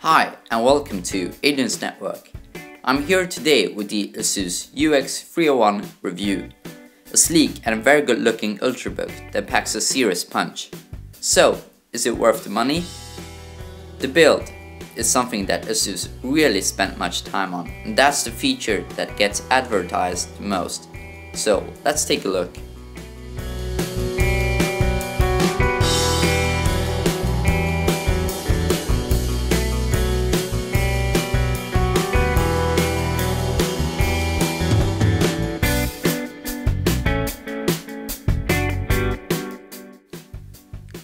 Hi and welcome to Agents Network. I'm here today with the Asus UX301 review, a sleek and very good looking ultrabook that packs a serious punch. So, is it worth the money? The build is something that Asus really spent much time on, and that's the feature that gets advertised the most. So, let's take a look.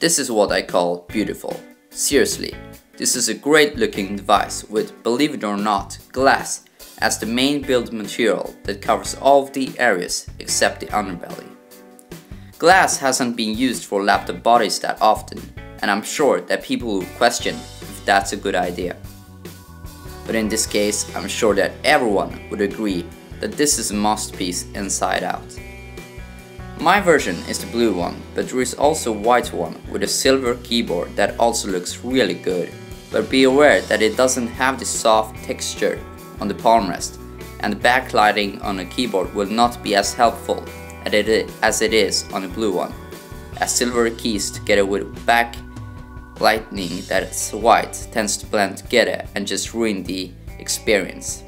This is what I call beautiful. Seriously, this is a great looking device with, believe it or not, glass as the main build material that covers all of the areas except the underbelly. Glass hasn't been used for laptop bodies that often, and I'm sure that people will question if that's a good idea. But in this case, I'm sure that everyone would agree that this is a masterpiece inside out. My version is the blue one, but there is also a white one with a silver keyboard that also looks really good. But be aware that it doesn't have the soft texture on the palm rest, and the backlighting on the keyboard will not be as helpful as it is on the blue one, as silver keys together with backlighting that's white tends to blend together and just ruin the experience.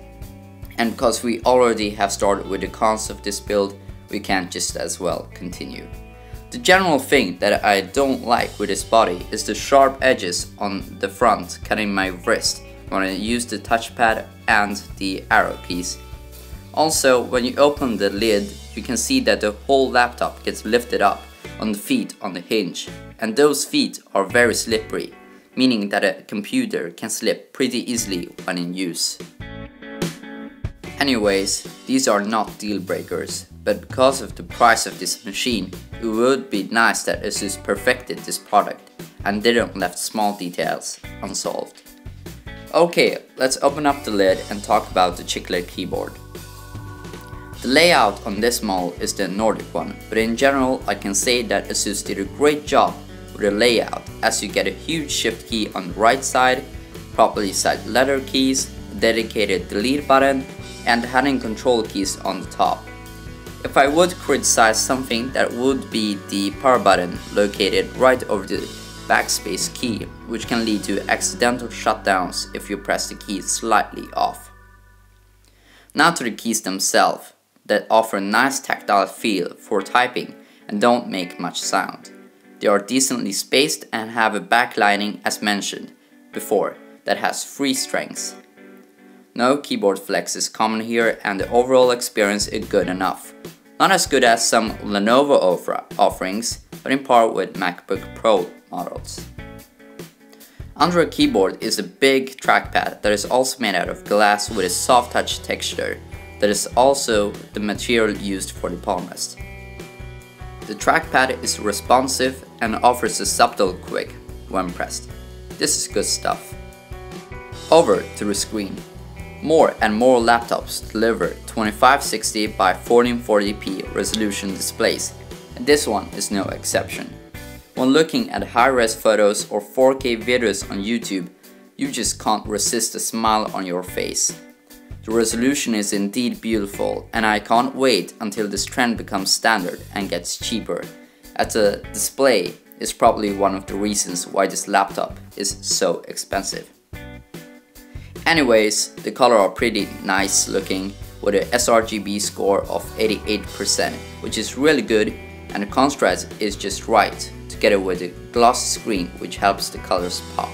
And because we already have started with the cons of this build, we can't just as well continue. The general thing that I don't like with this body is the sharp edges on the front cutting my wrist when I use the touchpad and the arrow keys. Also, when you open the lid, you can see that the whole laptop gets lifted up on the feet on the hinge, and those feet are very slippery, meaning that a computer can slip pretty easily when in use. Anyways, these are not deal breakers, but because of the price of this machine, it would be nice that Asus perfected this product and didn't left small details unsolved. Okay, let's open up the lid and talk about the chiclet keyboard. The layout on this model is the Nordic one, but in general I can say that Asus did a great job with the layout, as you get a huge shift key on the right side, properly sized letter keys, a dedicated delete button, and hidden control keys on the top. If I would criticize something, that would be the power button located right over the backspace key, which can lead to accidental shutdowns if you press the key slightly off. Now to the keys themselves, that offer a nice tactile feel for typing and don't make much sound. They are decently spaced and have a backlighting, as mentioned before, that has 3 strengths. No keyboard flex is common here, and the overall experience is good enough. Not as good as some Lenovo offerings, but in par with MacBook Pro models. Under a keyboard is a big trackpad that is also made out of glass with a soft touch texture that is also the material used for the palm rest. The trackpad is responsive and offers a subtle click when pressed. This is good stuff. Over to the screen. More and more laptops deliver 2560 by 1440p resolution displays, and this one is no exception. When looking at high-res photos or 4K videos on YouTube, you just can't resist a smile on your face. The resolution is indeed beautiful, and I can't wait until this trend becomes standard and gets cheaper, as the display is probably one of the reasons why this laptop is so expensive. Anyways, the colors are pretty nice looking with a sRGB score of 88%, which is really good, and the contrast is just right, together with the glossy screen which helps the colors pop.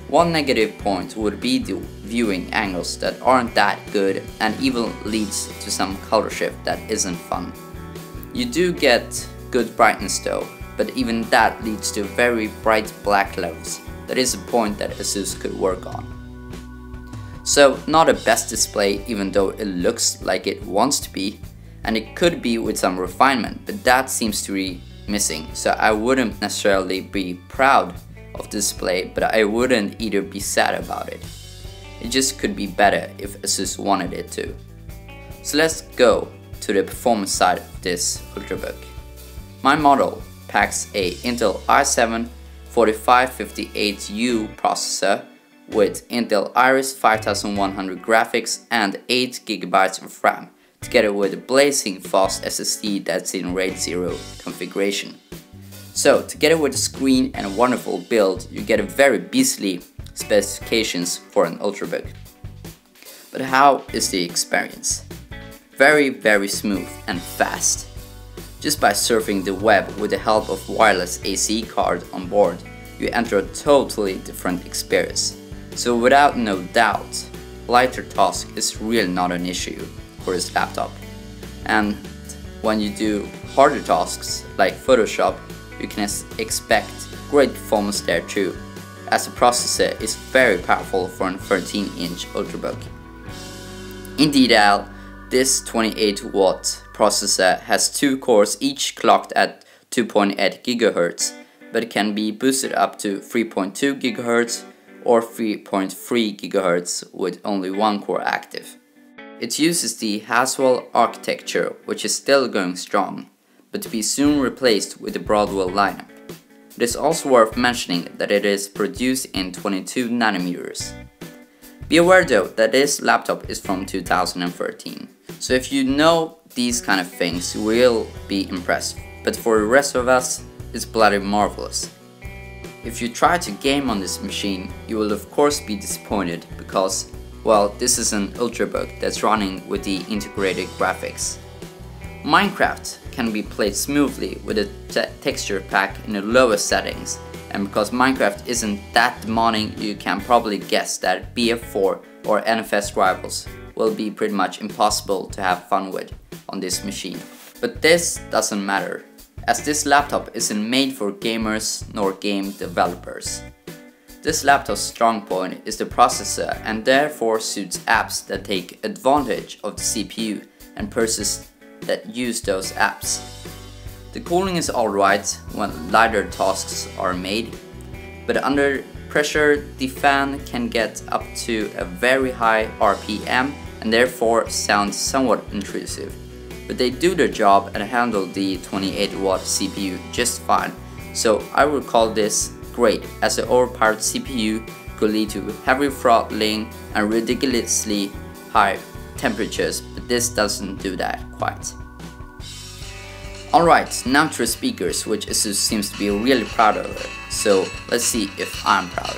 One negative point would be the viewing angles that aren't that good and even leads to some color shift that isn't fun. You do get good brightness though, but even that leads to very bright black levels. That is a point that Asus could work on. So, not a best display, even though it looks like it wants to be, and it could be with some refinement, but that seems to be missing, so I wouldn't necessarily be proud of the display, but I wouldn't either be sad about it. It just could be better if Asus wanted it to. So let's go to the performance side of this ultrabook. My model packs a Intel i7 4558U processor with Intel Iris 5100 graphics and 8GB of RAM, together with a blazing fast SSD that's in RAID 0 configuration. So, together with a screen and a wonderful build, you get a very beastly specifications for an Ultrabook. But how is the experience? Very smooth and fast. Just by surfing the web with the help of wireless AC card on board, you enter a totally different experience. So without no doubt, lighter task is really not an issue for this laptop. And when you do harder tasks like Photoshop, you can expect great performance there too, as the processor is very powerful for a 13-inch Ultrabook. In detail, this 28-watt processor has 2 cores, each clocked at 2.8 GHz, but it can be boosted up to 3.2 GHz or 3.3 GHz with only 1 core active. It uses the Haswell architecture, which is still going strong, but to be soon replaced with the Broadwell lineup. It is also worth mentioning that it is produced in 22 nanometers. Be aware though that this laptop is from 2013, so if you know these kind of things you will be impressed, but for the rest of us it's bloody marvelous. If you try to game on this machine, you will of course be disappointed because, well, this is an Ultrabook that's running with the integrated graphics. Minecraft can be played smoothly with a texture pack in the lowest settings, and because Minecraft isn't that demanding, you can probably guess that BF4 or NFS rivals will be pretty much impossible to have fun with on this machine. But this doesn't matter, as this laptop isn't made for gamers nor game developers. This laptop's strong point is the processor and therefore suits apps that take advantage of the CPU and persons that use those apps. The cooling is alright when lighter tasks are made, but under pressure the fan can get up to a very high RPM and therefore sounds somewhat intrusive. But they do their job and handle the 28-watt CPU just fine, so I would call this great, as the overpowered CPU could lead to heavy throttling and ridiculously high temperatures, but this doesn't do that quite. Alright, now to the speakers, which Asus seems to be really proud of it, so let's see if I'm proud.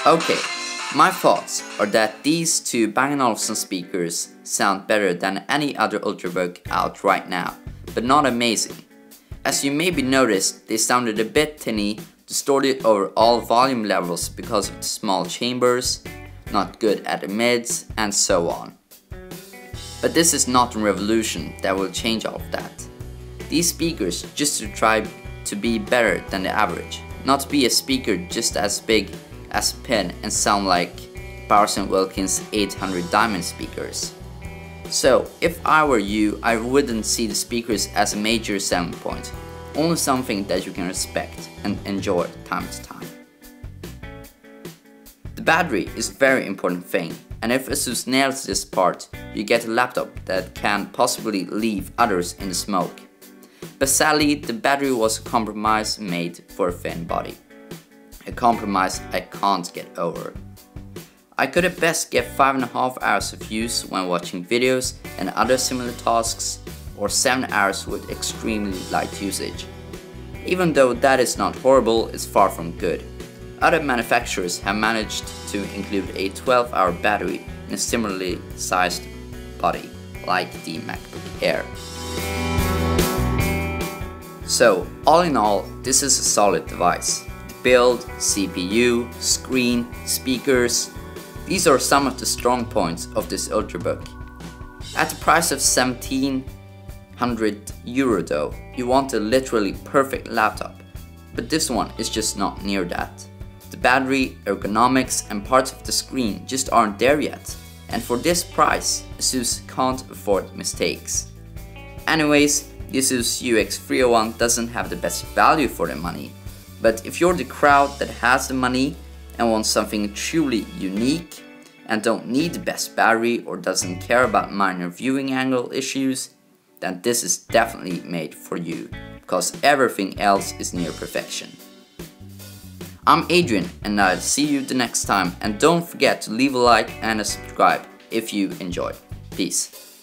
Okay, my thoughts are that these two Bang & Olufsen speakers sound better than any other Ultrabook out right now, but not amazing. As you maybe noticed, they sounded a bit tinny, distorted over all volume levels because of the small chambers, not good at the mids, and so on. But this is not a revolution that will change all of that. These speakers just to try to be better than the average, not to be a speaker just as big as a pin and sound like Bowers & Wilkins 800 diamond speakers. So if I were you, I wouldn't see the speakers as a major selling point, only something that you can respect and enjoy time to time. The battery is a very important thing, and if Asus nails this part, you get a laptop that can possibly leave others in the smoke. But sadly, the battery was a compromise made for a thin body. A compromise I can't get over. I could at best get 5.5 hours of use when watching videos and other similar tasks, or 7 hours with extremely light usage. Even though that is not horrible, it's far from good. Other manufacturers have managed to include a 12-hour battery in a similarly sized body, like the MacBook Air. So, all in all, this is a solid device. The build, CPU, screen, speakers, these are some of the strong points of this Ultrabook. At the price of €1,700 though, you want a literally perfect laptop, but this one is just not near that. The battery, ergonomics and parts of the screen just aren't there yet, and for this price, Asus can't afford mistakes. Anyways, the Asus UX301 doesn't have the best value for the money, but if you're the crowd that has the money and wants something truly unique and don't need the best battery or doesn't care about minor viewing angle issues, then this is definitely made for you, because everything else is near perfection. I'm Adrian and I'll see you the next time, and don't forget to leave a like and a subscribe if you enjoyed. Peace.